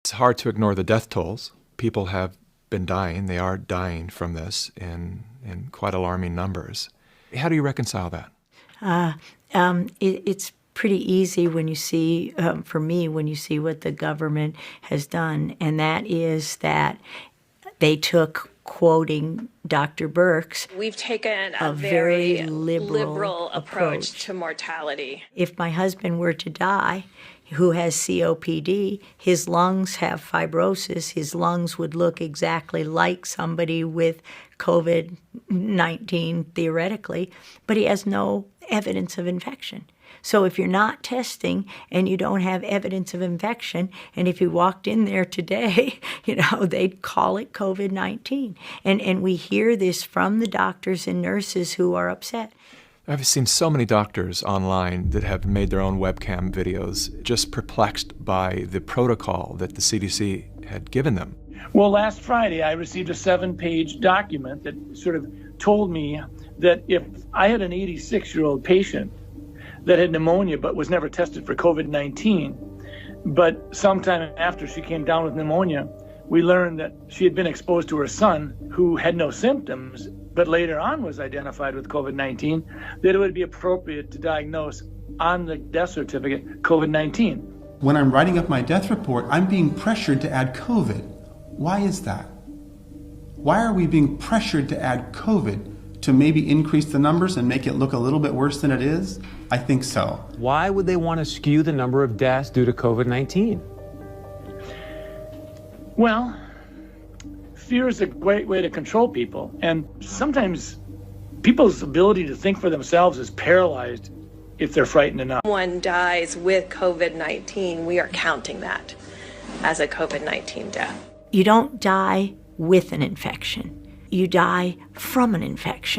It's hard to ignore the death tolls. People have been dying. They are dying from this in quite alarming numbers. How do you reconcile that? It's pretty easy when you see, for me, when you see what the government has done, and that is that they took, quoting Dr. Birx, we've taken a very liberal approach to mortality. If my husband were to die, who has COPD, his lungs have fibrosis, his lungs would look exactly like somebody with COVID-19, theoretically, but he has no evidence of infection. So if you're not testing and you don't have evidence of infection, and if you walked in there today, they'd call it COVID-19. And we hear this from the doctors and nurses who are upset. I've seen so many doctors online that have made their own webcam videos, just perplexed by the protocol that the CDC had given them. Well, last Friday, I received a 7-page document that sort of told me that if I had an 86-year-old patient that had pneumonia but was never tested for COVID-19, but sometime after she came down with pneumonia, we learned that she had been exposed to her son who had no symptoms, but later on was identified with COVID-19, that it would be appropriate to diagnose on the death certificate COVID-19. When I'm writing up my death report, I'm being pressured to add COVID. Why is that? Why are we being pressured to add COVID to maybe increase the numbers and make it look a little bit worse than it is? I think so. Why would they want to skew the number of deaths due to COVID-19? Well, fear is a great way to control people, and sometimes people's ability to think for themselves is paralyzed if they're frightened enough. If one dies with COVID-19, we are counting that as a COVID-19 death. You don't die with an infection. You die from an infection.